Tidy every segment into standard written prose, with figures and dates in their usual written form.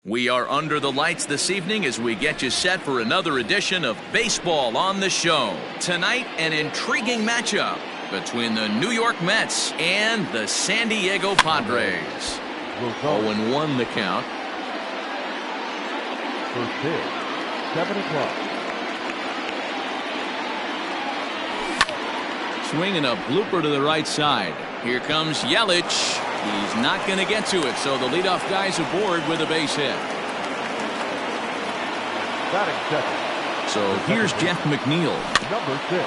We are under the lights this evening as we get you set for another edition of Baseball on the Show. Tonight, an intriguing matchup between the New York Mets and the San Diego Padres. 0-1 the count. First pitch, 7 o'clock. Swinging a blooper to the right side. Here comes Yelich. He's not going to get to it, so the leadoff guy's aboard with a base hit. Batting second. So here's Jeff McNeil. Number 6.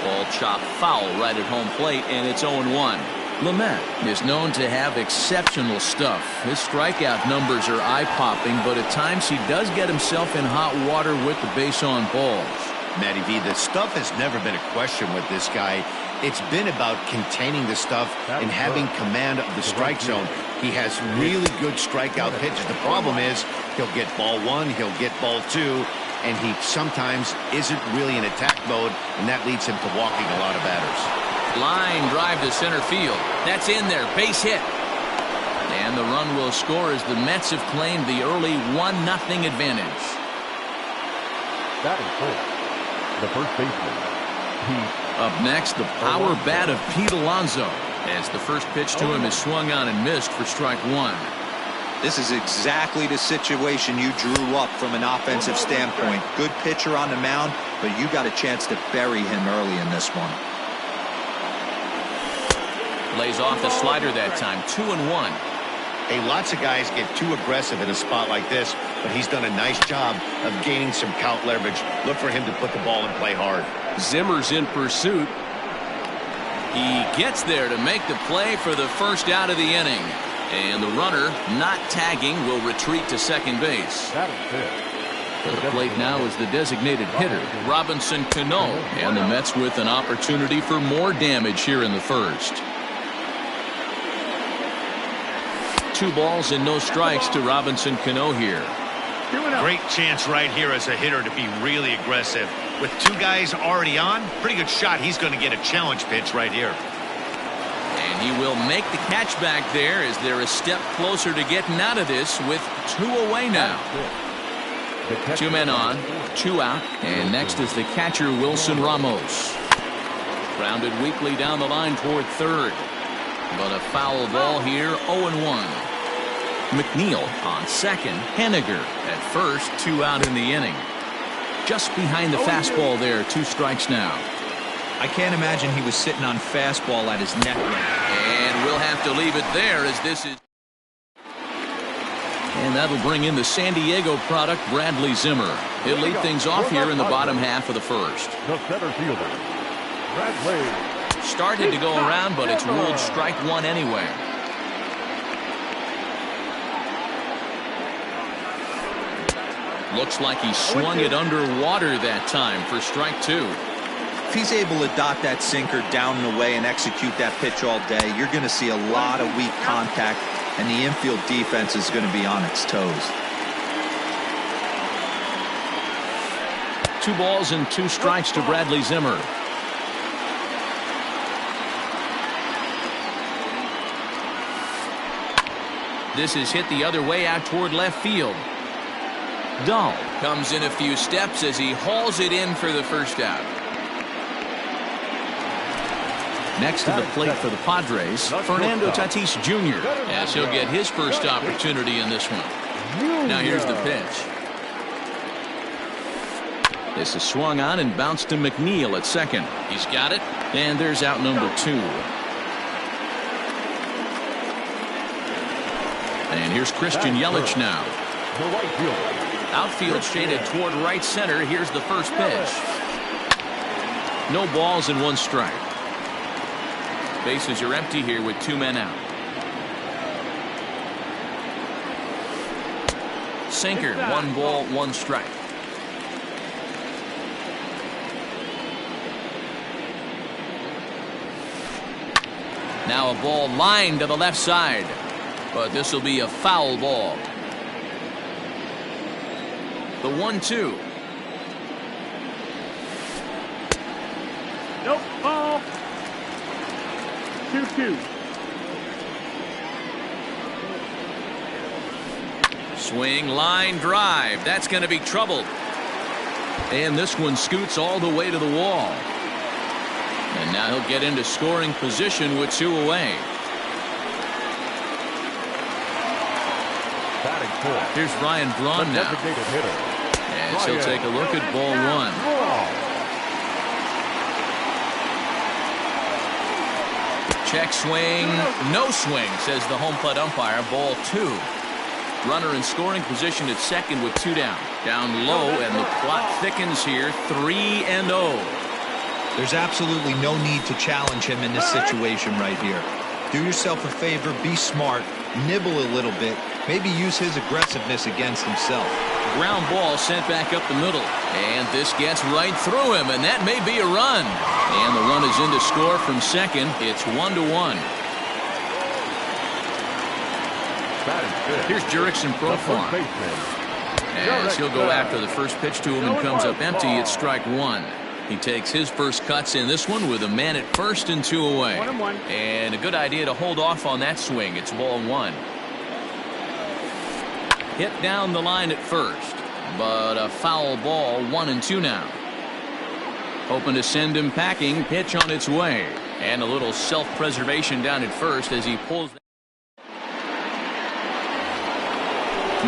Ball chopped foul right at home plate, and it's 0-1. Lamet is known to have exceptional stuff. His strikeout numbers are eye-popping, but at times he does get himself in hot water with the base on balls. Matty V, the stuff has never been a question with this guy. It's been about containing the stuff and having command of the strike zone. He has really good strikeout pitches. The problem is he'll get ball one, he'll get ball two, and he sometimes isn't really in attack mode, and that leads him to walking a lot of batters. Line drive to center field. That's in there. Base hit. And the run will score as the Mets have claimed the early 1-0 advantage. Batting fourth, the first baseman, Pete. Up next, the power bat of Pete Alonso, as the first pitch to him is swung on and missed for strike one. This is exactly the situation you drew up from an offensive standpoint. Good pitcher on the mound, but you got a chance to bury him early in this one. Lays off the slider that time. 2-1. Hey, lots of guys get too aggressive in a spot like this, but he's done a nice job of gaining some count leverage. Look for him to put the ball in play hard. Zimmer's in pursuit. He gets there to make the play for the first out of the inning. And the runner, not tagging, will retreat to second base. At the plate now is the designated hitter, Robinson Cano. And the Mets with an opportunity for more damage here in the first. 2 balls and no strikes to Robinson Cano here. Great chance right here as a hitter to be really aggressive. With 2 guys already on, pretty good shot. He's going to get a challenge pitch right here. And he will make the catch back there as they're a step closer to getting out of this with 2 away now. 2 men on, 2 out, and next is the catcher Wilson Ramos. Grounded weakly down the line toward third. But a foul ball here, 0-1. McNeil on second. Henniger at first, 2 out in the inning. Just behind the fastball there, 2 strikes now. I can't imagine he was sitting on fastball at his neck. And we'll have to leave it there as this is. And that'll bring in the San Diego product, Bradley Zimmer. He'll lead things off here in the bottom half of the first. The center fielder, Bradley. Started to go around, but it's ruled strike one anyway. Looks like he swung it underwater that time for strike 2. If he's able to dot that sinker down and away and execute that pitch all day, you're going to see a lot of weak contact, and the infield defense is going to be on its toes. 2 balls and 2 strikes to Bradley Zimmer. This is hit the other way out toward left field. Dahl comes in a few steps as he hauls it in for the first out. Next to the plate for the Padres, Fernando Tatis Jr. as he'll get his first opportunity in this one. Now here's the pitch. This is swung on and bounced to McNeil at second. He's got it, and there's out number 2. And here's Christian Yelich now. Outfield shaded toward right center. Here's the first pitch. No balls and 1 strike. Bases are empty here with 2 men out. Sinker, 1 ball, 1 strike. Now a ball lined to the left side. But this will be a foul ball. The 1-2. Nope, ball. 2-2. Swing, line drive. That's going to be troubled. And this one scoots all the way to the wall. And now he'll get into scoring position with 2 away. Batting fourth. Here's Ryan Braun The now. designated hitter. As he'll take a look at ball 1. Check swing, no swing, says the home plate umpire. Ball 2. Runner in scoring position at second with 2 down. Down low, and the plot thickens here. 3-0. There's absolutely no need to challenge him in this situation right here. Do yourself a favor, be smart, nibble a little bit, maybe use his aggressiveness against himself. Ground ball sent back up the middle. And this gets right through him, and that may be a run. And the run is in to score from second. It's 1-1. Here's Jurickson Profar. As he'll go after the first pitch to him and comes up empty, it's strike 1. He takes his first cuts in this one with a man at first and 2 away. And a good idea to hold off on that swing. It's ball 1. Hit down the line at first, but a foul ball. 1-2 now. Hoping to send him packing. Pitch on its way. And a little self-preservation down at first as he pulls.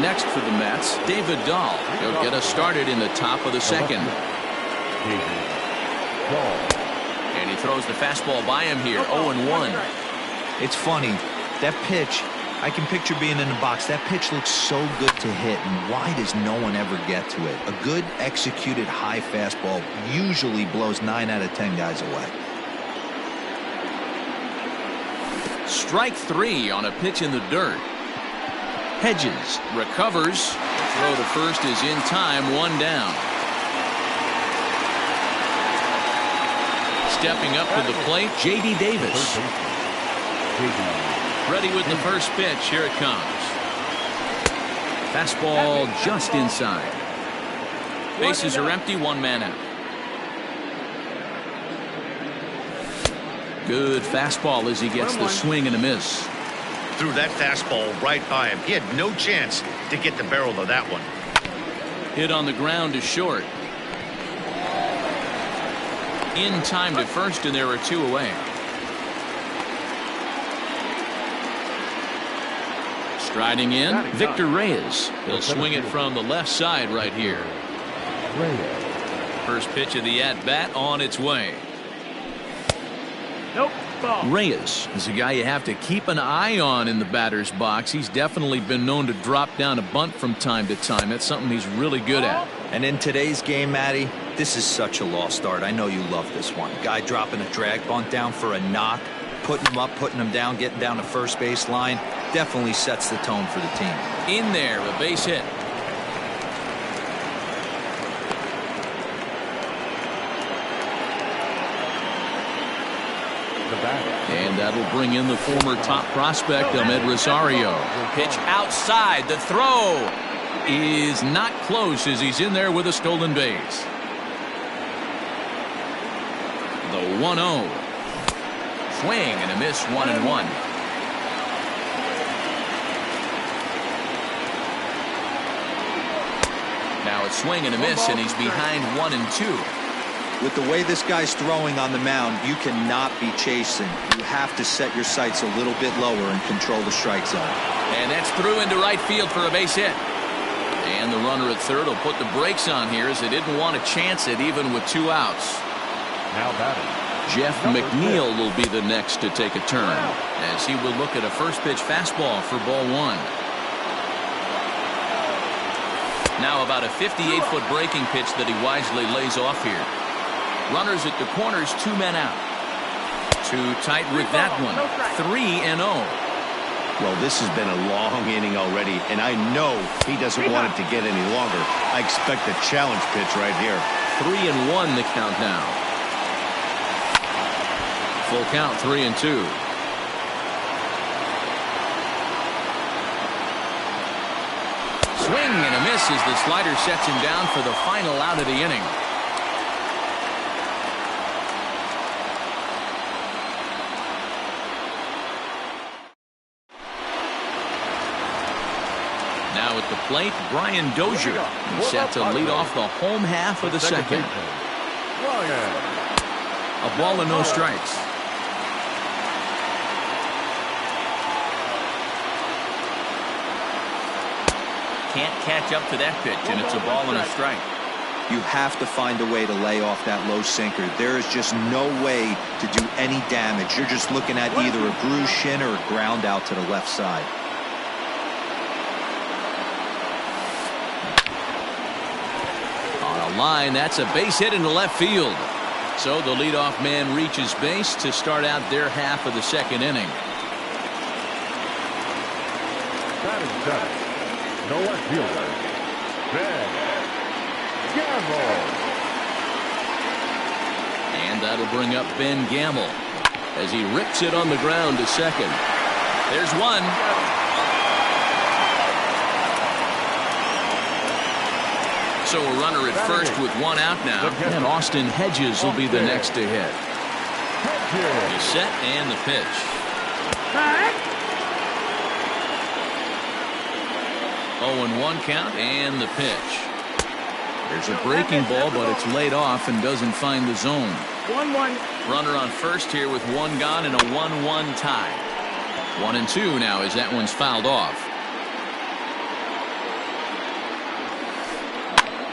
Next for the Mets, David Dahl. He'll get us started in the top of the second. And he throws the fastball by him here. 0-1. It's funny. That pitch, I can picture being in the box. That pitch looks so good to hit, and why does no one ever get to it? A good executed high fastball usually blows 9 out of 10 guys away. Strike 3 on a pitch in the dirt. Hedges recovers. The throw to first is in time. 1 down. Stepping up to the plate, J.D. Davis. Ready with the first pitch. Here it comes. Fastball just inside. Bases are empty. 1 man out. Good fastball as he gets the swing and a miss. Threw that fastball right by him. He had no chance to get the barrel of that one. Hit on the ground to short. In time to first, and there are 2 away. Striding in, Victor Reyes. He'll swing it from the left side right here. First pitch of the at-bat on its way. Reyes is a guy you have to keep an eye on in the batter's box. He's definitely been known to drop down a bunt from time to time. That's something he's really good at. And in today's game, Matty, this is such a lost art. I know you love this one. Guy dropping a drag bunt down for a knock, putting him up, putting him down, getting down the first base line. Definitely sets the tone for the team. In there, a base hit. And that'll bring in the former top prospect, Ahmed Rosario. Pitch outside. The throw is not close as he's in there with a stolen base. The 1-0. Swing and a miss. 1-1. Now it's swing and a miss, and he's behind 1-2. With the way this guy's throwing on the mound, you cannot be chasing. You have to set your sights a little bit lower and control the strike zone. And that's through into right field for a base hit. And the runner at third will put the brakes on here as they didn't want to chance it even with 2 outs. Now batting. Jeff McNeil will be the next to take a turn as he will look at a first pitch fastball for ball 1. Now about a 58-foot breaking pitch that he wisely lays off here. Runners at the corners, 2 men out. Too tight with that one. 3-0. Well, this has been a long inning already, and I know he doesn't want it to get any longer. I expect a challenge pitch right here. 3-1 the count now. Full count, 3-2. Swing and a miss as the slider sets him down for the final out of the inning. Now Now at the plate, Brian Dozier. He's set to lead off the home half of the second. A ball and no strikes. Can't catch up to that pitch, and it's a ball and a strike. You have to find a way to lay off that low sinker. There is just no way to do any damage. You're just looking at either a bruised shin or a ground out to the left side. On a line, that's a base hit into left field. So the leadoff man reaches base to start out their half of the second inning. Batting seventh. No left fielder. Ben Gamel. And that'll bring up Ben Gamel as he rips it on the ground to second. There's one. So a runner at first with one out now. And Austin Hedges will be the next to hit. The set and the pitch. 0-1 count and the pitch. There's a breaking ball, but it's laid off and doesn't find the zone. 1-1. Runner on first here with one gone and a 1-1 tie. 1-2 now as that one's fouled off.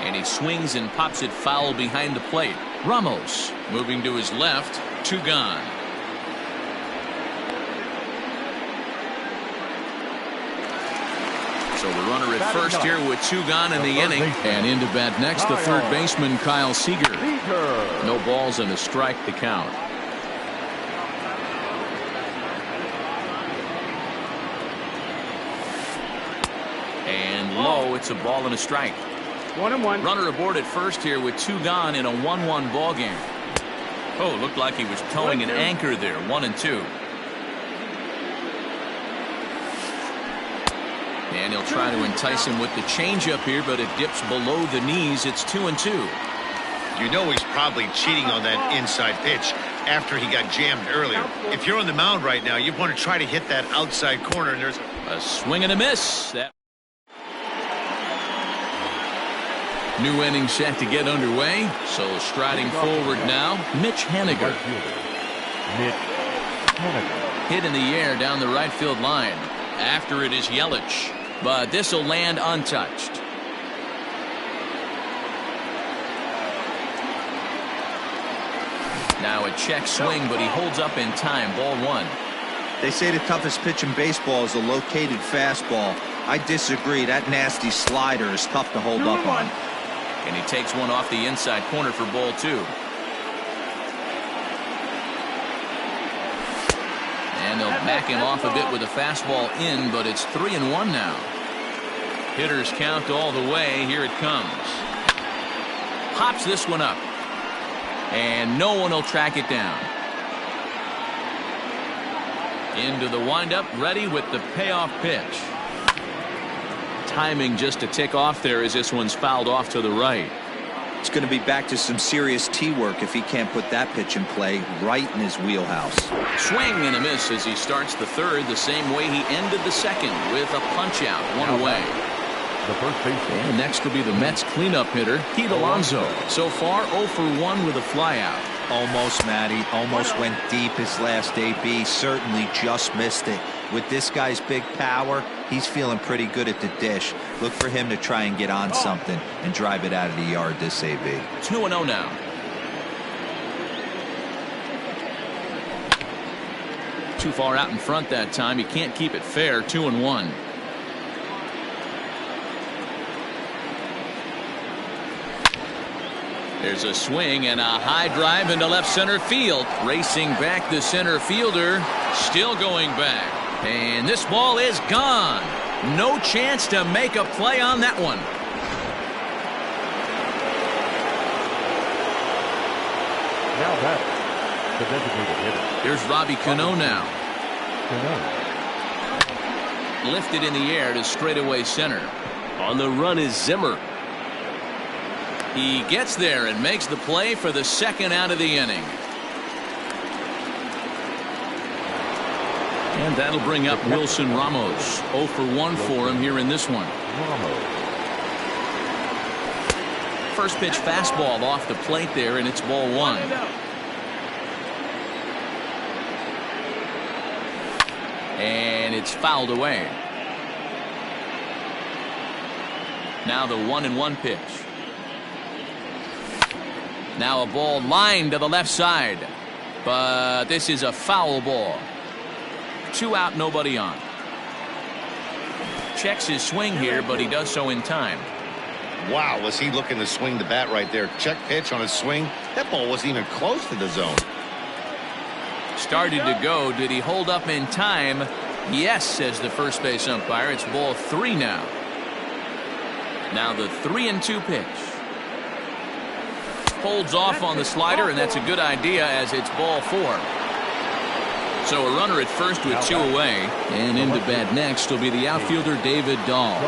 And he swings and pops it foul behind the plate. Ramos moving to his left. 2 gone. So the runner at first here with 2 gone in the inning. And into bat next, the third baseman, Kyle Seager. No balls and a strike to count. And low, it's a ball and a strike. 1-1. Runner aboard at first here with 2 gone in a 1-1 ball game. Oh, looked like he was towing an anchor there. 1-2. And he'll try to entice him with the changeup here, but it dips below the knees. It's 2-2. You know he's probably cheating on that inside pitch after he got jammed earlier. If you're on the mound right now, you want to try to hit that outside corner, and there's a swing and a miss. That new inning set to get underway. So striding forward now, Mitch Haniger. Hit in the air down the right field line. After it is Yelich, but this will land untouched. Now a check swing, but he holds up in time. Ball 1. They say the toughest pitch in baseball is a located fastball. I disagree. That nasty slider is tough to hold up on. And he takes one off the inside corner for ball 2. And they'll back him off a bit with a fastball in, but it's 3-1 now. Hitters count all the way. Here it comes. Pops this one up. And no one will track it down. Into the windup, ready with the payoff pitch. Timing just a tick off there as this one's fouled off to the right. It's going to be back to some serious tee work if he can't put that pitch in play right in his wheelhouse. Swing and a miss as he starts the third the same way he ended the second with a punch out. 1 away. The first baseman. And next will be the Mets cleanup hitter, Pete Alonso. So far 0 for 1 with a flyout. Almost, Matty. Almost went deep his last AB. Certainly just missed it. With this guy's big power, he's feeling pretty good at the dish. Look for him to try and get on something and drive it out of the yard this AB. 2-0 now. Too far out in front that time. He can't keep it fair. 2-1. There's a swing and a high drive into left center field. Racing back the center fielder. Still going back. And this ball is gone. No chance to make a play on that one. Now batting, the designated hitter. Here's Robbie Cano now. Cano. Lifted in the air to straightaway center. On the run is Zimmer. He gets there and makes the play for the second out of the inning. And that'll bring up Wilson Ramos. 0 for 1 for him here in this one. First pitch fastball off the plate there, and it's ball 1. And it's fouled away. Now the 1-1 pitch. Now a ball lined to the left side. But this is a foul ball. 2 out, nobody on. Checks his swing here, but he does so in time. Wow, was he looking to swing the bat right there? Check pitch on his swing. That ball wasn't even close to the zone. Started to go. Did he hold up in time? Yes, says the first base umpire. It's ball 3 now. Now the 3-2 pitch. Holds off on the slider, and that's a good idea as it's ball 4. So a runner at first with 2 away, and into bat next will be the outfielder David Dahl.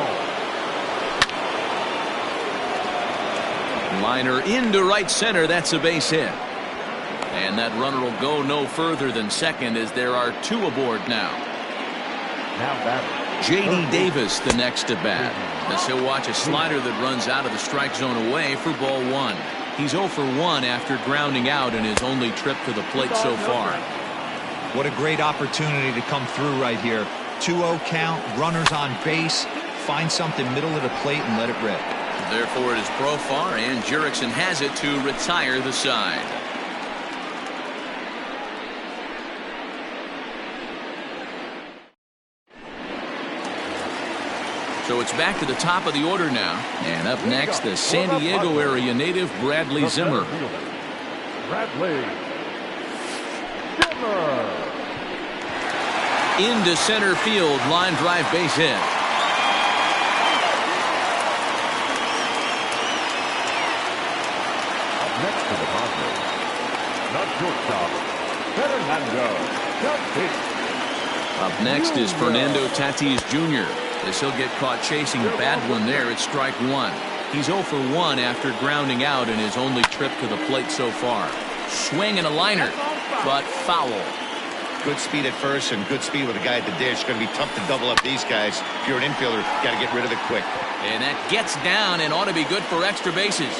Liner into right center. That's a base hit. And that runner will go no further than second as there are 2 aboard now. J.D. Davis the next to bat as he'll watch a slider that runs out of the strike zone away for ball 1. He's 0 for 1 after grounding out in his only trip to the plate so far. What a great opportunity to come through right here. 2-0 count, runners on base. Find something middle of the plate and let it rip. Therefore it is Profar, and Jurickson has it to retire the side. So it's back to the top of the order now. And up next, the San Diego area native Bradley Zimmer. Bradley Zimmer. Into center field, line drive base hit. Up next to the Padres. Not shortstop, Fernando Tatis. Up next is Fernando Tatis Jr. as he'll get caught chasing a bad one there at strike 1. He's 0 for 1 after grounding out in his only trip to the plate so far. Swing and a liner, but foul. Good speed at first and good speed with a guy at the dish. Going to be tough to double up these guys. If you're an infielder, got to get rid of it quick. And that gets down and ought to be good for extra bases.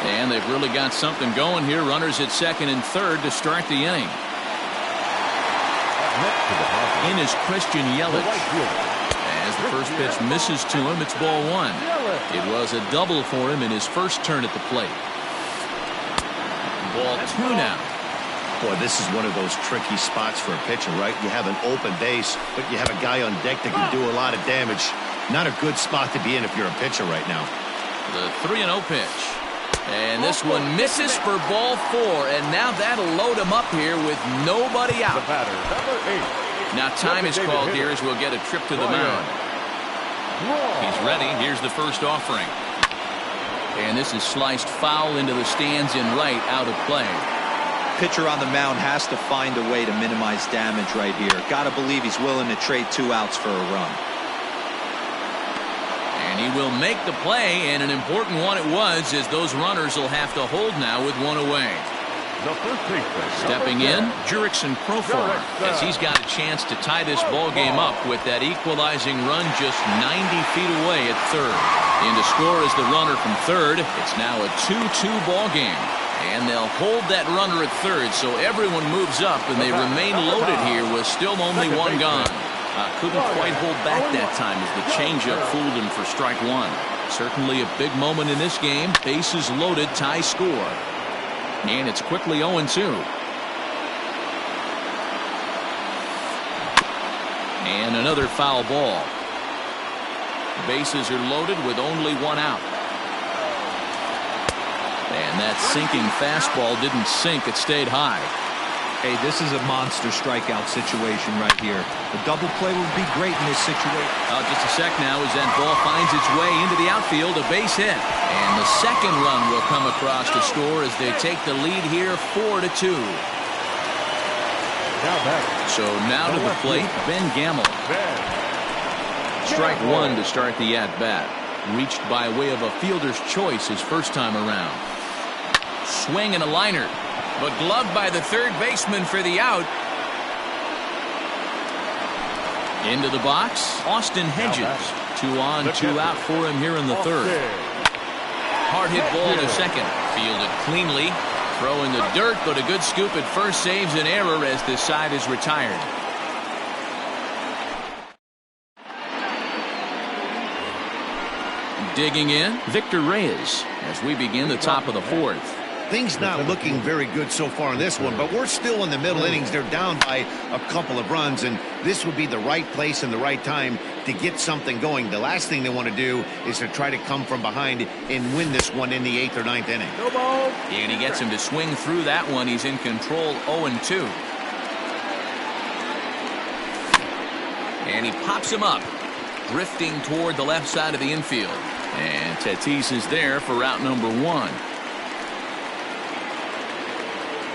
And they've really got something going here. Runners at second and third to start the inning. In is Christian Yelich. As the first pitch misses to him, it's ball 1. It was a double for him in his first turn at the plate. Ball 2 now. Boy, this is one of those tricky spots for a pitcher, right? You have an open base, but you have a guy on deck that can do a lot of damage. Not a good spot to be in if you're a pitcher right now. The 3-0 pitch. And this one misses for ball 4, and now that'll load him up here with nobody out. The batter, number 8. Now time is called here as we'll get a trip to the mound. He's ready. Here's the first offering. And this is sliced foul into the stands in right, out of play. Pitcher on the mound has to find a way to minimize damage right here. Gotta believe he's willing to trade 2 outs for a run. And he will make the play, and an important one it was, as those runners will have to hold now with 1 away. The first baseman. Stepping in, Jurickson Profar, as he's got a chance to tie this ball game up with that equalizing run just 90 feet away at third. In to score is the runner from third. It's now a 2-2 ball game. And they'll hold that runner at third, so everyone moves up, and they remain loaded here with still only 1 gone. Couldn't quite hold back that time as the changeup fooled him for strike 1. Certainly a big moment in this game. Bases loaded, tie score. And it's quickly 0-2. And another foul ball. Bases are loaded with only 1 out. And that sinking fastball didn't sink, it stayed high. Hey, this is a monster strikeout situation right here. The double play would be great in this situation. Just a sec now as that ball finds its way into the outfield, a base hit. And the second run will come across to score as they take the lead here 4-2. So now to the plate, Ben Gamel. Strike 1 to start the at-bat. Reached by way of a fielder's choice his first time around. Swing and a liner, but gloved by the third baseman for the out. Into the box, Austin Hedges. 2 on, 2 out for him here in the third. Hard hit ball to second. Fielded cleanly. Throw in the dirt, but a good scoop at first saves an error as this side is retired. Digging in, Victor Reyes as we begin the top of the fourth. Things not looking very good so far in this one, but we're still in the middle innings. They're down by a couple of runs, and this would be the right place and the right time to get something going. The last thing they want to do is to try to come from behind and win this one in the 8th or 9th inning. No ball. And he gets him to swing through that one. He's in control 0-2. And he pops him up, drifting toward the left side of the infield. And Tatis is there for route number 1.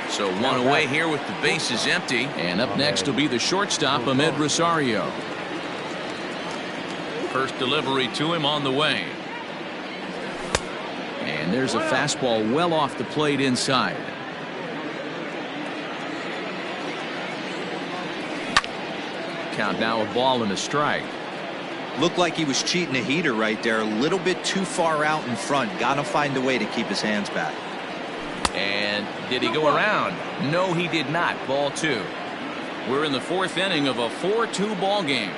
So 1 away here with the bases empty. And up next will be the shortstop, Amed Rosario. First delivery to him on the way. And there's a fastball well off the plate inside. Count now a ball and a strike. Looked like he was cheating a heater right there. A little bit too far out in front. Got to find a way to keep his hands back. And did he go around? No, he did not. Ball 2. We're in the 4th inning of a 4-2 ball game.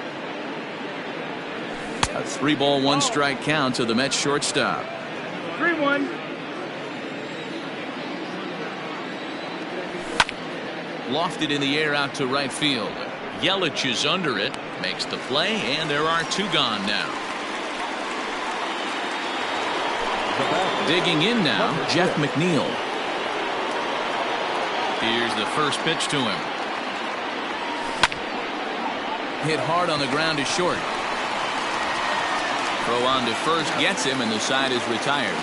A 3-ball 1-strike count to the Mets shortstop. 3-1. Lofted in the air out to right field. Yelich is under it, makes the play, and there are 2 gone now. Digging in now, Jeff McNeil. Here's the first pitch to him. Hit hard on the ground to short. Throw on to first gets him, and the side is retired.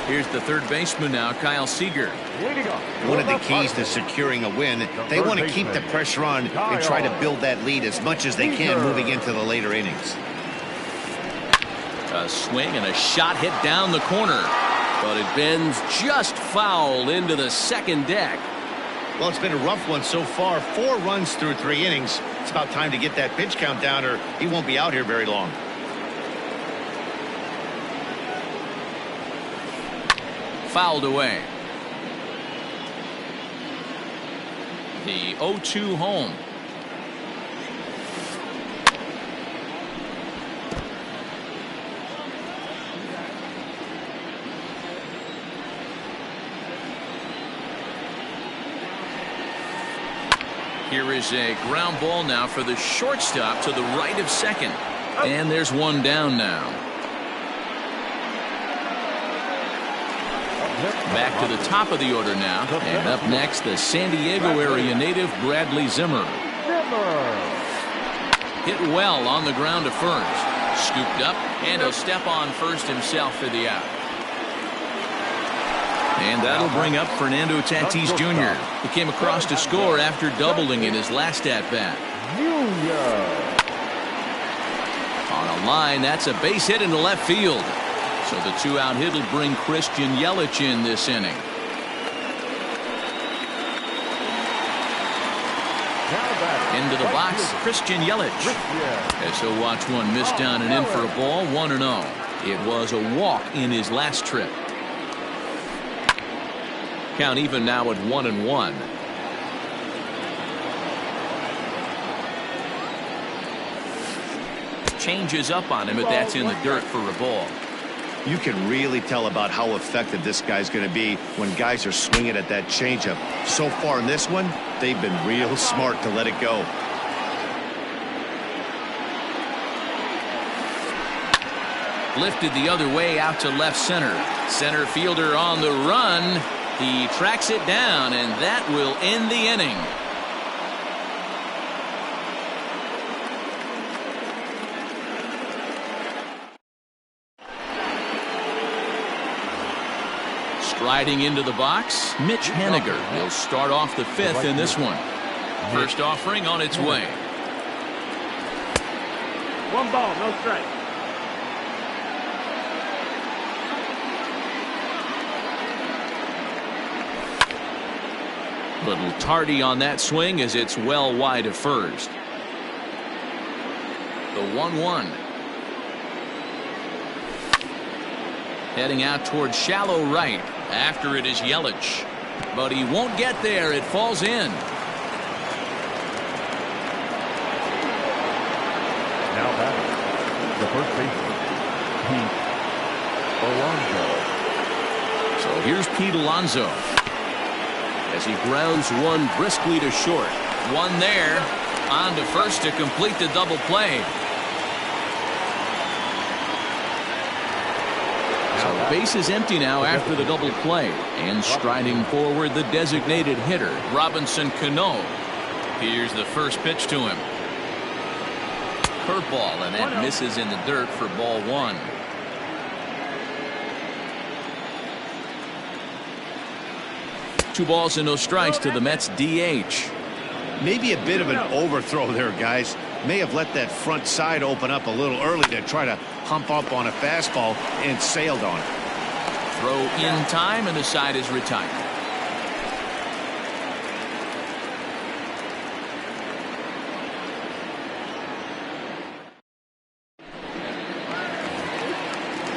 Here's the third baseman now, Kyle Seager. One of the keys to securing a win, they want to keep the pressure on and try to build that lead as much as they can moving into the later innings. A swing and a shot hit down the corner, but it bends just foul into the second deck. Well, it's been a rough one so far. 4 runs through 3 innings. It's about time to get that pitch count down, or he won't be out here very long. Fouled away. The 0-2 home. Here is a ground ball now for the shortstop to the right of second. And there's 1 down now. Back to the top of the order now. And up next, the San Diego area native Bradley Zimmer. Hit well on the ground to first. Scooped up, and he'll step on first himself for the out. And that'll bring up Fernando Tatis Jr. He came across to score after doubling in his last at-bat. On a line, that's a base hit into left field. So the 2-out hit will bring Christian Yelich in this inning. Into the box, Christian Yelich. As he'll watch one miss down and in for a ball, 1-0. It was a walk in his last trip. Count even now at 1-1. Changes up on him, but that's in the dirt for a ball. You can really tell about how effective this guy's going to be when guys are swinging at that changeup. So far in this one, they've been real smart to let it go. Lifted the other way out to left center. Center fielder on the run. He tracks it down, and that will end the inning. Striding into the box, Mitch Haniger will start off the 5th in this one. First offering on its way. 1 ball, no strike. Little tardy on that swing as it's well wide of first. The 1-1. Heading out towards shallow right. After it is Yelich. But he won't get there. It falls in. Now batting, the first baseman, Pete Alonso. So here's Pete Alonso as he grounds one briskly to short. One there. On to first to complete the double play. So the base is empty now after the double play. And striding forward, the designated hitter, Robinson Cano. Here's the first pitch to him. Curveball, and that misses in the dirt for ball one. Two balls and no strikes to the Mets DH. Maybe a bit of an overthrow there, guys. May have let that front side open up a little early to try to hump up on a fastball and sailed on it. Throw in time, and the side is retired.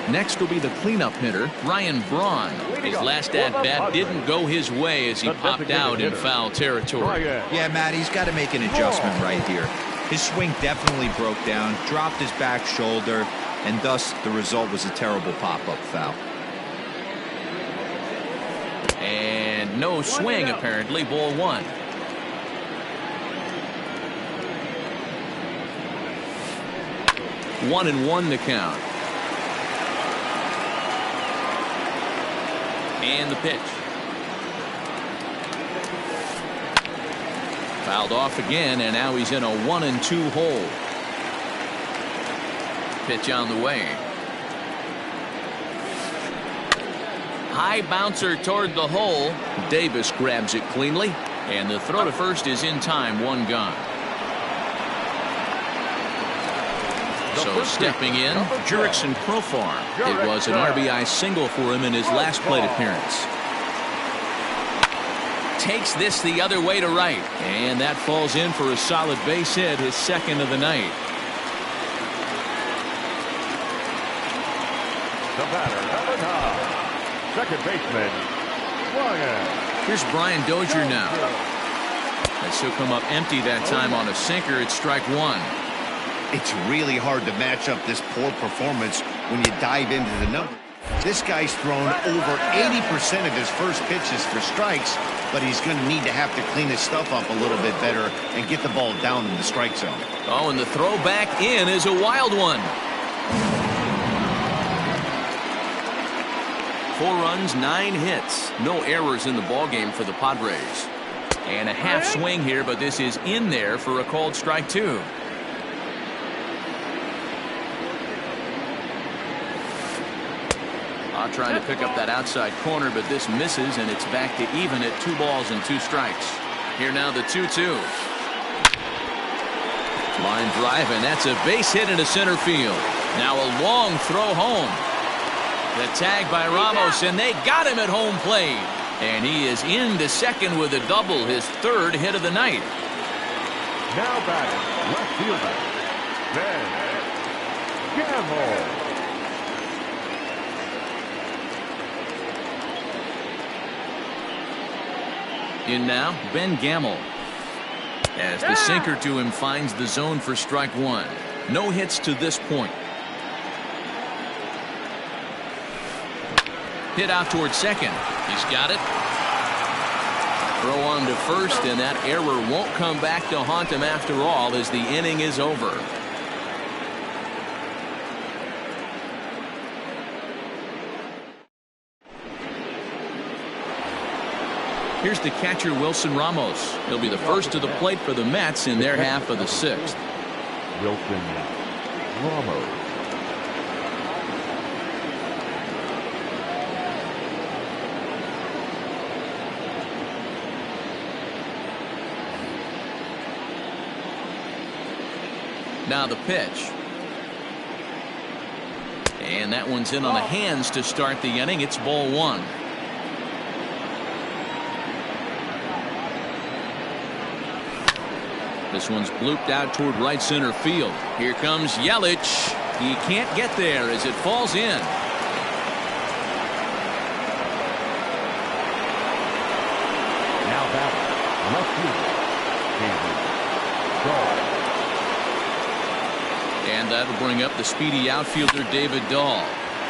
Next will be the cleanup hitter, Ryan Braun. His last at-bat didn't go his way as he popped out in foul territory. Yeah, Matt, he's got to make an adjustment right here. His swing definitely broke down, dropped his back shoulder, and thus the result was a terrible pop-up foul. And no swing, apparently, ball one. One and one to count. And the pitch. Fouled off again, and now he's in a 1-2 hole. Pitch on the way. High bouncer toward the hole. Davis grabs it cleanly, and the throw to first is in time. One gone. So stepping in, Jurickson Profar. It was an RBI single for him in his last plate appearance. Takes this the other way to right, and that falls in for a solid base hit, his second of the night. The batter at the top, second baseman, Ryan. Here's Brian Dozier now. As he'll come up empty that time on a sinker at strike one. It's really hard to match up this poor performance when you dive into the number. This guy's thrown over 80% of his first pitches for strikes, but he's going to need to have to clean his stuff up a little bit better and get the ball down in the strike zone. Oh, and the throw back in is a wild one. 4 runs, 9 hits. No errors in the ballgame for the Padres. And a half swing here, but this is in there for a called strike two. Trying to pick up that outside corner, but this misses, and it's back to even at 2 balls and 2 strikes. Here now the 2-2. Line drive, and that's a base hit into center field. Now a long throw home. The tag by Ramos, and they got him at home plate. And he is into second with a double, his 3rd hit of the night. Now batting, left fielder, Ben Gamble. In now, Ben Gamble. As the sinker to him finds the zone for strike one. No hits to this point. Hit out towards second. He's got it. Throw on to first, and that error won't come back to haunt him after all as the inning is over. Here's the catcher, Wilson Ramos. He'll be the first to the plate for the Mets in their half of the 6th. Wilson Ramos. Now the pitch. And that one's in on the hands to start the inning. It's ball one. This one's blooped out toward right center field. Here comes Yelich. He can't get there as it falls in. Now batting, left fielder, David Dahl. And that'll bring up the speedy outfielder David Dahl.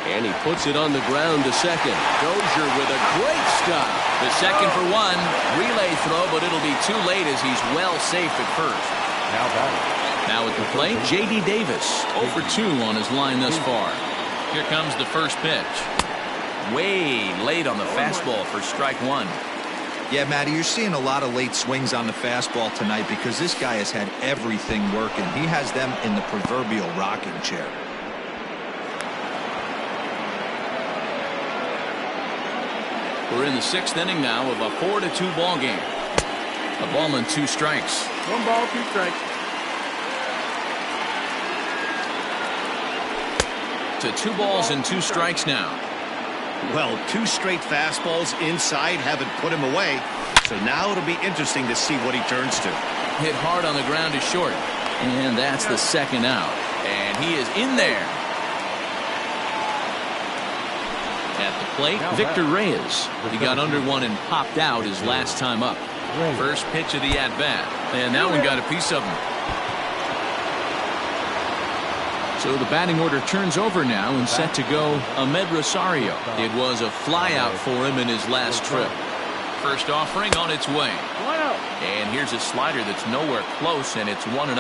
And he puts it on the ground to second. Dozier with a great stop. The second for one. Relay throw, but it'll be too late as he's well safe at first. Now batting. Now at the plate, J.D. Davis. 0 for 2 on his line thus far. Here comes the first pitch. Way late on the fastball for strike one. Yeah, Matty, you're seeing a lot of late swings on the fastball tonight because this guy has had everything working. He has them in the proverbial rocking chair. We're in the 6th inning now of a 4-2 ball game. A ball and 2 strikes. 1 ball, 2 strikes. To 2 balls and 2 strikes now. Well, 2 straight fastballs inside haven't put him away. So now it'll be interesting to see what he turns to. Hit hard on the ground to short. And that's the second out. And he is in there. At the plate, Victor Reyes. He got under one and popped out his last time up. First pitch of the at-bat. And that one got a piece of him. So the batting order turns over now and set to go Ahmed Rosario. It was a flyout for him in his last trip. First offering on its way. And here's a slider that's nowhere close, and it's 1-0.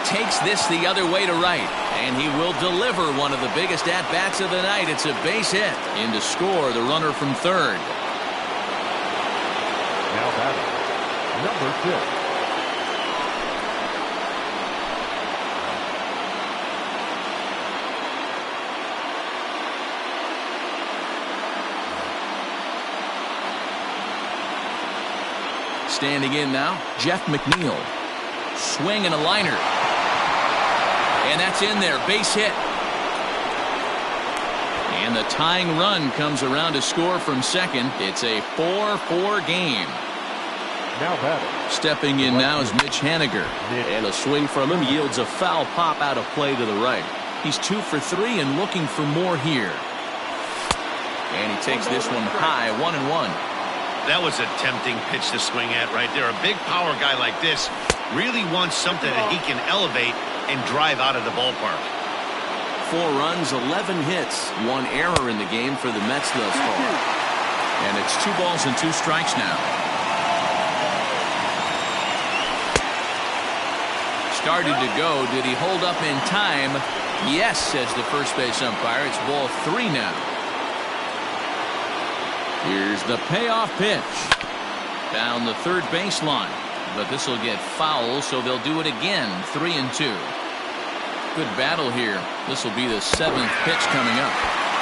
Takes this the other way to right, and he will deliver one of the biggest at-bats of the night. It's a base hit. In to score the runner from third. Now batting, number 6. Standing in now, Jeff McNeil. Swing and a liner. And that's in there. Base hit. And the tying run comes around to score from second. It's a 4-4 game. Now batting. Stepping in now is Mitch Haniger. And a swing from him yields a foul pop out of play to the right. He's 2 for 3 and looking for more here. And he takes this one high, 1-1. That was a tempting pitch to swing at right there. A big power guy like this really wants something that he can elevate and drive out of the ballpark. 4 runs, 11 hits, 1 error in the game for the Mets thus far. And it's 2 balls and 2 strikes now. Started to go. Did he hold up in time? Yes, says the first base umpire. It's ball 3 now. Here's the payoff pitch. Down the third baseline. But this will get foul, so they'll do it again. 3-2. Good battle here. This will be the 7th pitch coming up.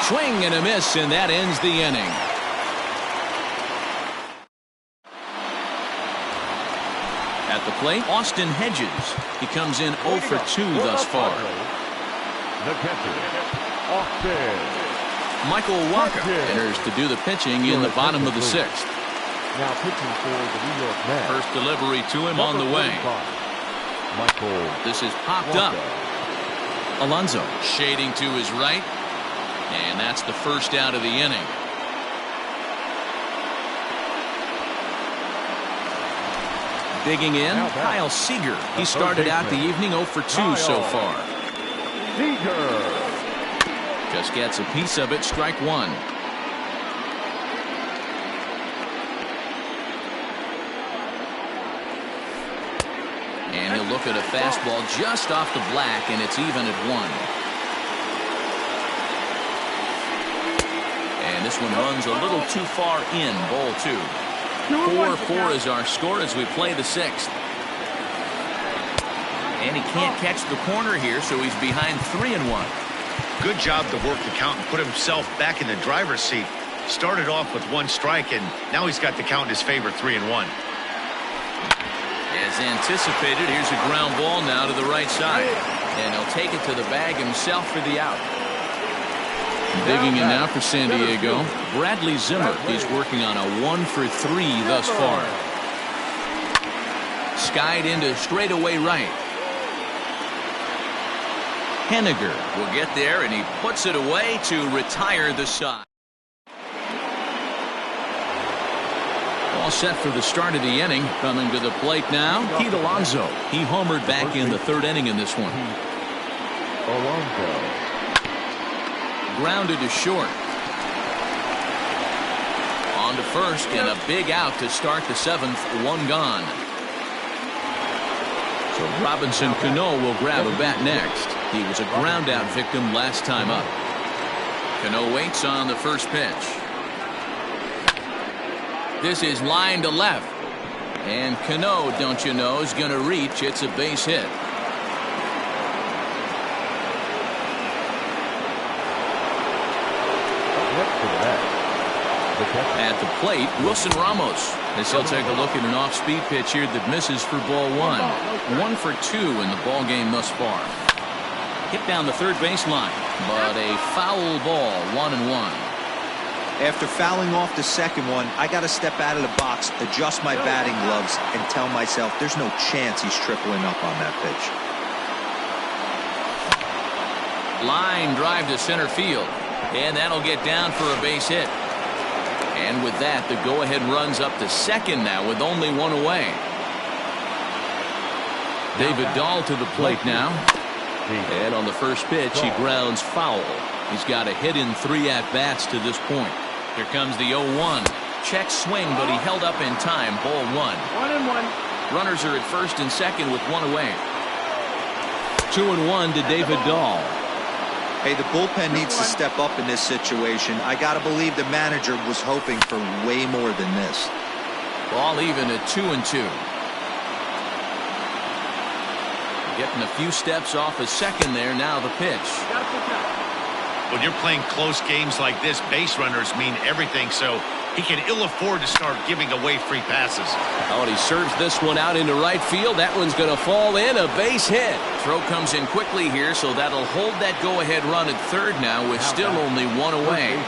Swing and a miss, and that ends the inning. At the plate, Austin Hedges. He comes in 0 for 2 thus far. The catcher, Austin. Michael Wacha enters to do the pitching in the bottom of the 6th. Now pitching for the New York Mets. First delivery to him on the way. Michael. This is popped up. Alonso shading to his right. And that's the first out of the inning. Digging in, Kyle Seager. He started out the evening 0 for 2 so far. Seager. Just gets a piece of it, strike 1. And he'll look at a fastball just off the black, and it's even at 1. And this one runs a little too far in, ball 2. 4-4 is our score as we play the 6th. And he can't catch the corner here, so he's behind 3-1. Good job to work the count and put himself back in the driver's seat. Started off with 1 strike, and now he's got the count in his favor, 3-1. As anticipated, here's a ground ball now to the right side. And he'll take it to the bag himself for the out. Digging in now for San Diego, Bradley Zimmer. He's working on a 1 for 3 thus far. Skied into straightaway right. Henniger will get there, and he puts it away to retire the side. All set for the start of the inning. Coming to the plate now, Pete Alonso. He homered back in the 3rd inning in this one. Alonso. Grounded to short. On to first, and a big out to start the 7th. 1 gone. So Robinson Cano will grab a bat next. He was a ground out victim last time up. Cano waits on the first pitch. This is line to left. And Cano, don't you know, is going to reach. It's a base hit. At the plate, Wilson Ramos, as he'll take a look at an off-speed pitch here that misses for ball 1. 1 for 2 in the ball game thus far. Hit down the third baseline, but a foul ball, 1-1. After fouling off the second one, I got to step out of the box, adjust my batting gloves, and tell myself there's no chance he's tripling up on that pitch. Line drive to center field, and that'll get down for a base hit. And with that, the go-ahead runs up to second now with only 1 away. David Dahl to the plate now. And on the first pitch, he grounds foul. He's got a hit in 3 at-bats to this point. Here comes the 0-1. Check swing, but he held up in time. Ball 1. 1-1. Runners are at first and second with 1 away. 2-1 to David Dahl. Hey, the bullpen needs to step up in this situation. I got to believe the manager was hoping for way more than this. Ball even at 2-2. Getting a few steps off a second there. Now the pitch. When you're playing close games like this, base runners mean everything, so he can ill afford to start giving away free passes. Oh, and he serves this one out into right field. That one's going to fall in. A base hit. Throw comes in quickly here, so that'll hold that go-ahead run at third now with still only 1 away.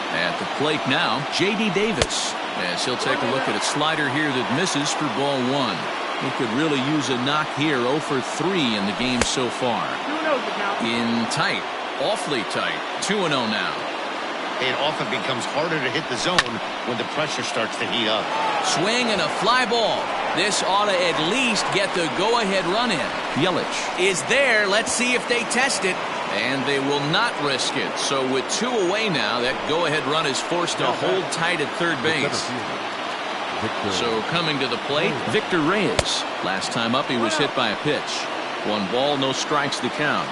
At the plate now, J.D. Davis, as he'll take a look at a slider here that misses for ball 1. He could really use a knock here. 0 for 3 in the game so far. In tight, awfully tight. 2-0 now. It often becomes harder to hit the zone when the pressure starts to heat up. Swing and a fly ball. This ought to at least get the go-ahead run in. Yelich is there. Let's see if they test it. And they will not risk it. So with 2 away now, that go-ahead run is forced to hold tight at third base. So coming to the plate, Victor Reyes. Last time up, he was hit by a pitch. 1 ball, no strikes to count.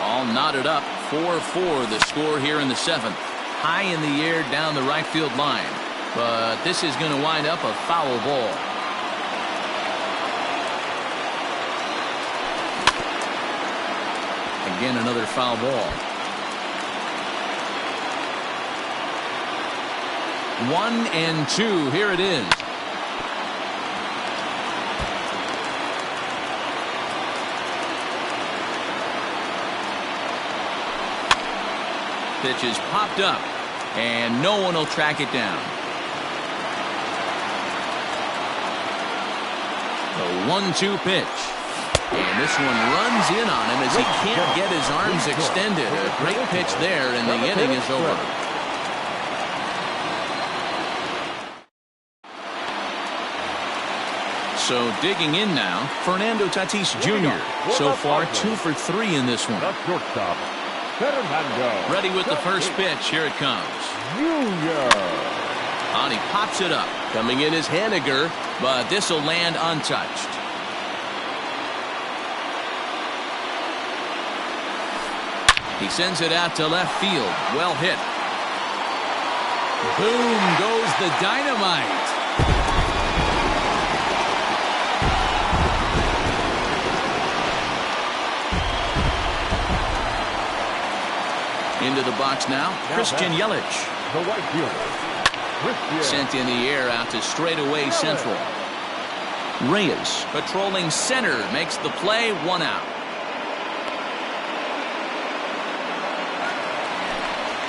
All knotted up. 4-4 the score here in the 7th. High in the air down the right field line. But this is going to wind up a foul ball. Again, another foul ball. 1-2. Here it is. Pitch is popped up, and no one will track it down. The 1-2 pitch. And this one runs in on him as he can't get his arms extended. A great pitch there, and the inning is over. So digging in now, Fernando Tatis Jr. So far 2 for 3 in this one. The shortstop, Fernando. Ready with the first pitch. Here it comes. Junior. And he pops it up. Coming in is Henniger, but this will land untouched. He sends it out to left field. Well hit. Boom goes the dynamite. Into the box now, Christian Yelich. The right fielder, Christian. Sent in the air out to straightaway central. Reyes patrolling center makes the play, 1 out.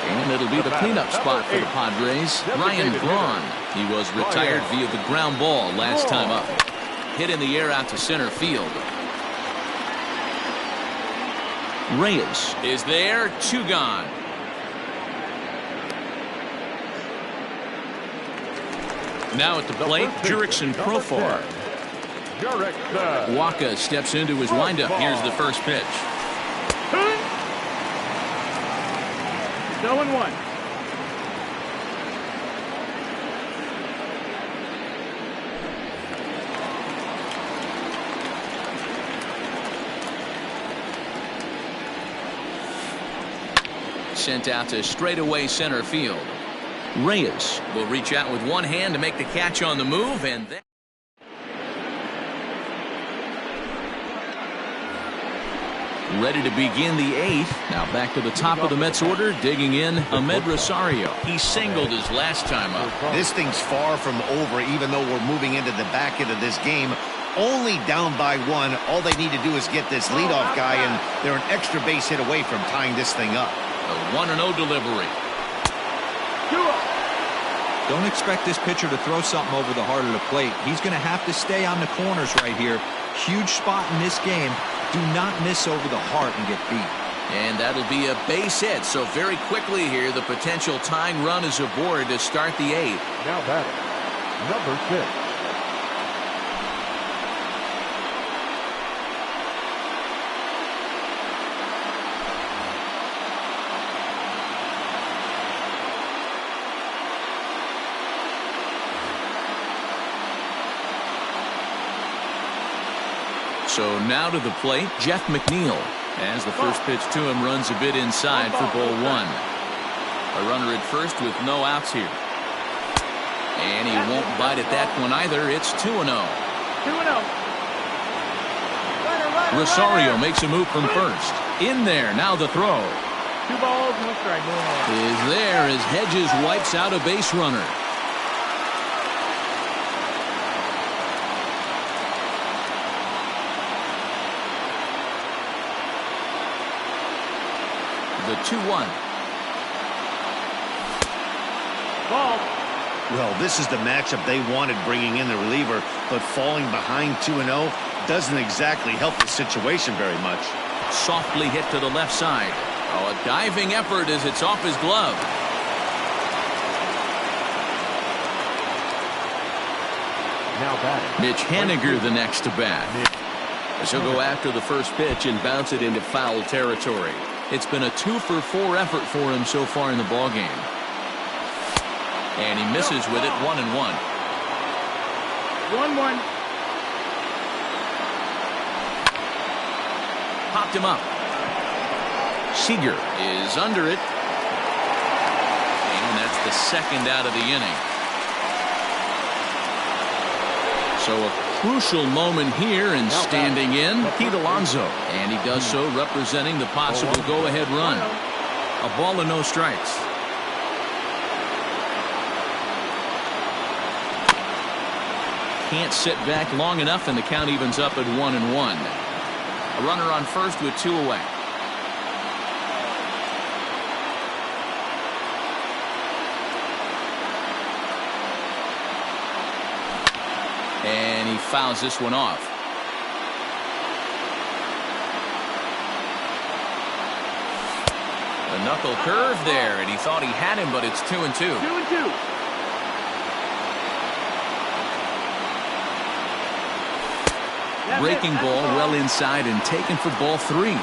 And it'll be the cleanup spot for the Padres. Ryan Braun. He was retired via the ground ball last time up. Hit in the air out to center field. Reyes is there, 2 gone. Now at the plate, Jurickson Profar. Waka steps into his windup. Here's the first pitch. 0-1. Sent out to straightaway center field. Reyes will reach out with one hand to make the catch on the move, and then ready to begin the 8th. Now back to the top of the Mets order, digging in Amed Rosario. He singled his last time up. This thing's far from over, even though we're moving into the back end of this game. Only down by 1. All they need to do is get this leadoff guy, and they're an extra base hit away from tying this thing up. A 1-0 delivery. Don't expect this pitcher to throw something over the heart of the plate. He's going to have to stay on the corners right here. Huge spot in this game. Do not miss over the heart and get beat. And that'll be a base hit. So very quickly here, the potential tying run is aboard to start the 8th. Now batting, number 6. So now to the plate, Jeff McNeil. As the first pitch to him runs a bit inside for ball 1. A runner at first with no outs here. And he won't bite at that one either. It's 2-0. 2-0. Rosario makes a move from first. In there, now the throw. 2 balls, 1 strike. Is there as Hedges wipes out a base runner. The 2-1. Ball. Well, this is the matchup they wanted, bringing in the reliever, but falling behind 2-0 doesn't exactly help the situation very much. Softly hit to the left side. Oh, a diving effort as it's off his glove. Now batting, Mitch Haniger the next to bat. He'll go after the first pitch and bounce it into foul territory. It's been a 2-for-4 effort for him so far in the ballgame. And he misses with it, 1-1. 1-1. Popped him up. Seager is under it. And that's the second out of the inning. So a crucial moment here, and standing in, Pete Alonso. And he does so representing the possible go-ahead run. A ball and no strikes. Can't sit back long enough, and the count evens up at 1-1. A runner on first with 2 away. And he fouls this one off. A knuckle curve there, and he thought he had him, but it's 2-2. 2-2. Breaking ball well inside and taken for ball 3.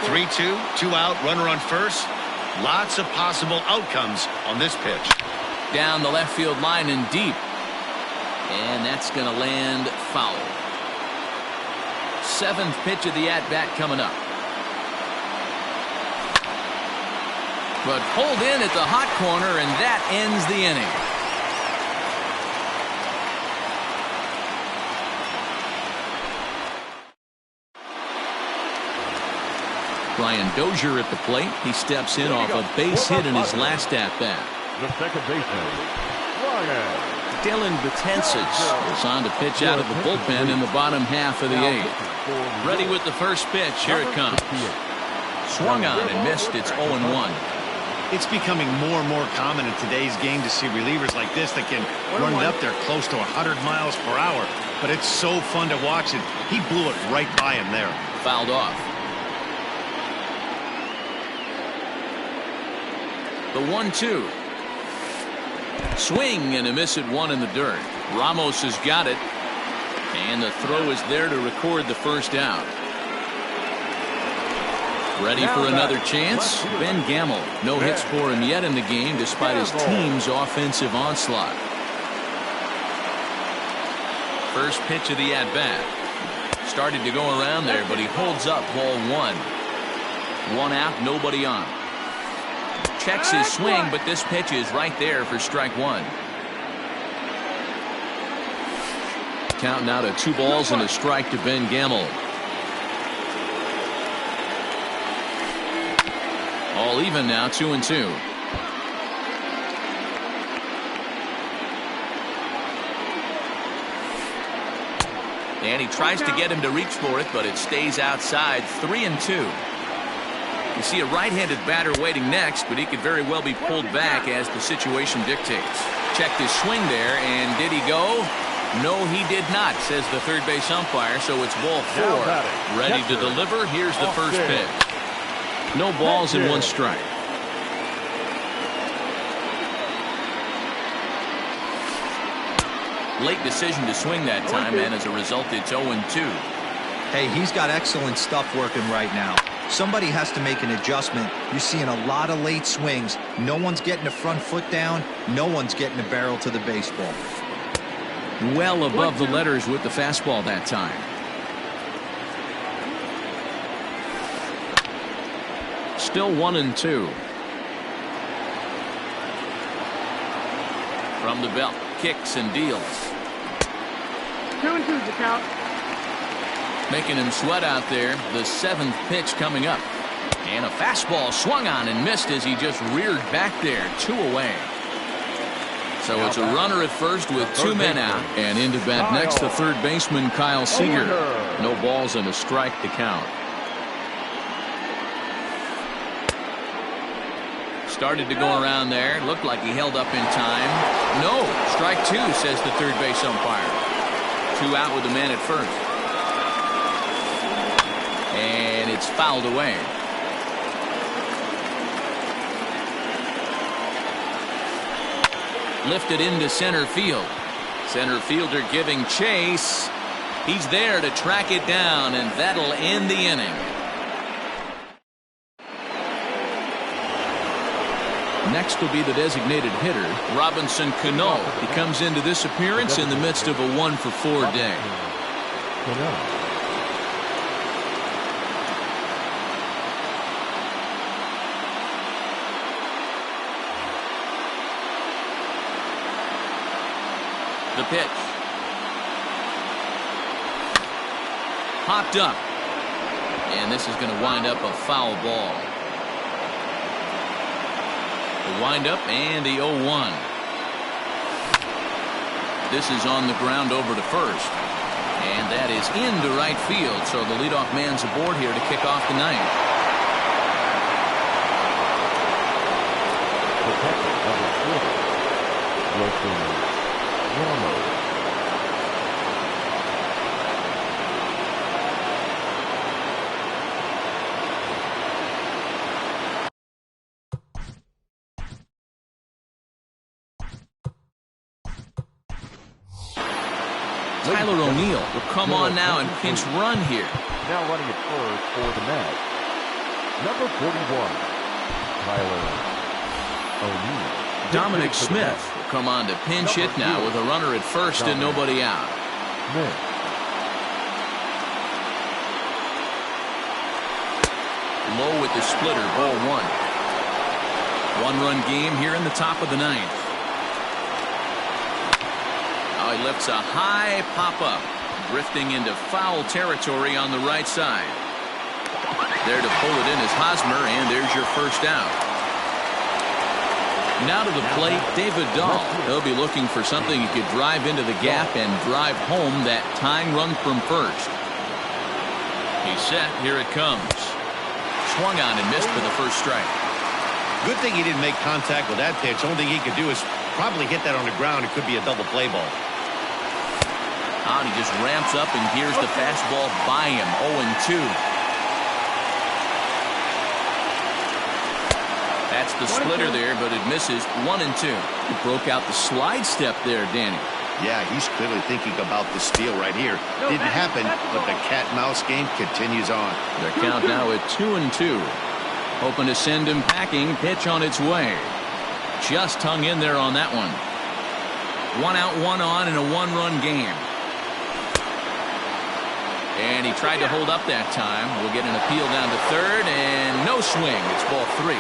3-2, 2 out, runner on first. Lots of possible outcomes on this pitch. Down the left field line and deep. And that's going to land foul. 7th pitch of the at-bat coming up. But pulled in at the hot corner, and that ends the inning. Brian Dozier at the plate. He steps in off a base hit in his last at-bat. The second baseman, Ryan. Dylan Betances is on to pitch out of the bullpen in the bottom half of the eighth. Ready with the first pitch. Here it comes. Swung on and missed. It's 0-1. It's becoming more and more common in today's game to see relievers like this that can run it up there close to 100 miles per hour. But it's so fun to watch it. He blew it right by him there. Fouled off. The 1-2. Swing and a miss at one in the dirt. Ramos has got it. And the throw is there to record the first out. Ready for another chance? Ben Gamel. No hits for him yet in the game despite his team's offensive onslaught. First pitch of the at-bat. Started to go around there, but he holds up ball one. One out, nobody on. Checks his swing, but this pitch is right there for strike one. Count now to 2 balls and a strike to Ben Gamel. All even now, 2-2. And he tries to get him to reach for it, but it stays outside. 3-2. You see a right-handed batter waiting next, but he could very well be pulled back as the situation dictates. Checked his swing there, and did he go? No, he did not, says the third base umpire, so it's ball 4. Ready to deliver. Here's the first pitch. No balls and 1 strike. Late decision to swing that time, and as a result, it's 0-2. Hey, he's got excellent stuff working right now. Somebody has to make an adjustment. You're seeing a lot of late swings. No one's getting the front foot down. No one's getting the barrel to the baseball. Well above the letters with the fastball that time. Still 1-2. From the belt, kicks and deals. 2-2 the count. Making him sweat out there. The 7th pitch coming up. And a fastball swung on and missed as he just reared back there. 2 away. So it's a runner at first with 2 men out. And into bat next, the third baseman, Kyle Seager. No balls and a strike to count. Started to go around there. Looked like he held up in time. No. Strike 2, says the third base umpire. 2 out with the man at first. And it's fouled away. Lifted into center field. Center fielder giving chase. He's there to track it down, and that'll end the inning. Next will be the designated hitter, Robinson Cano. He comes into this appearance in the midst of a 1-for-4 day. The pitch. Popped up. And this is going to wind up a foul ball. The windup and the 0-1. This is on the ground over to first. And that is into right field. So the leadoff man's aboard here to kick off the ninth. Tyler O'Neill will come on now and pinch run here. Now running at first for the Mets, number 41, Tyler O'Neill. Dominic Smith will come on to pinch hit now with a runner at first and nobody out. Low with the splitter, ball 1. 1-run game here in the top of the ninth. He lifts a high pop-up, drifting into foul territory on the right side. There to pull it in is Hosmer, and there's your first out. Now to the plate, David Dahl. He'll be looking for something he could drive into the gap and drive home that tying run from first. He's set. Here it comes. Swung on and missed for the first strike. Good thing he didn't make contact with that pitch. Only thing he could do is probably hit that on the ground. It could be a double play ball. And he just ramps up and gears the fastball by him. 0-2. That's the splitter there, but it misses. 1-2. He broke out the slide step there, Danny. Yeah, he's clearly thinking about the steal right here. Didn't happen, but the cat-mouse game continues on. The count now at 2-2. Hoping to send him packing. Pitch on its way. Just hung in there on that one. 1 out, 1 on in a 1-run game. And he tried to hold up that time. We'll get an appeal down to third, and no swing. It's ball 3.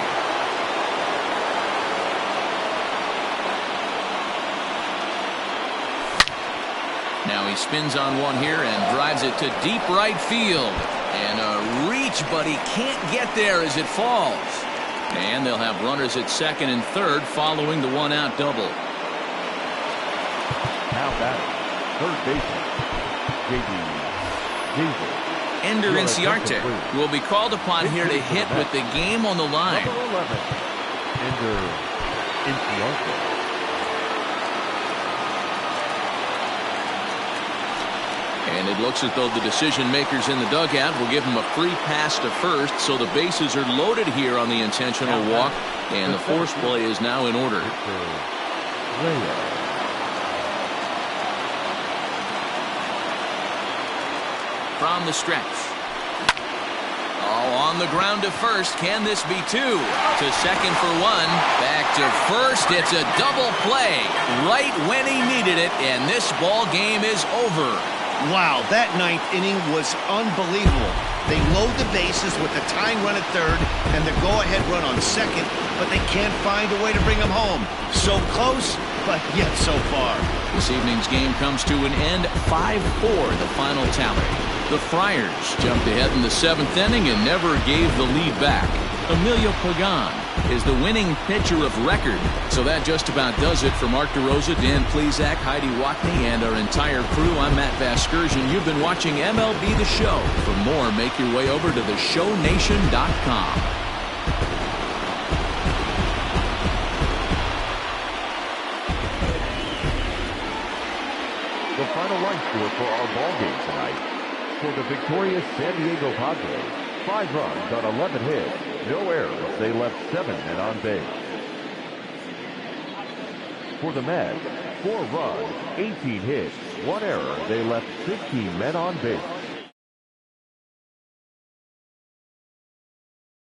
Now he spins on one here and drives it to deep right field. And a reach, but he can't get there as it falls. And they'll have runners at second and third following the 1-out double. Now batting, third baseman, J.D. Ender Inciarte will be called upon here to hit with the game on the line. Number 11, Ender Inciarte. And it looks as though the decision makers in the dugout will give him a free pass to first, so the bases are loaded here on the intentional walk, and the force play is now in order. From the stretch. On the ground to first. Can this be 2? To second for 1. Back to first. It's a double play right when he needed it, and this ball game is over. Wow, that 9th inning was unbelievable. They load the bases with the tying run at third and the go-ahead run on second, but they can't find a way to bring them home. So close, but yet so far. This evening's game comes to an end. 5-4, the final tally. The Friars jumped ahead in the 7th inning and never gave the lead back. Emilio Pagan is the winning pitcher of record. So that just about does it for Mark DeRosa, Dan Plesac, Heidi Watney, and our entire crew. I'm Matt Vasgersian. You've been watching MLB The Show. For more, make your way over to theshownation.com. The final line score for our ball game tonight. For the victorious San Diego Padres, 5 runs on 11 hits, no errors. They left 7 men on base. For the Mets, 4 runs, 18 hits, 1 error. They left 15 men on base.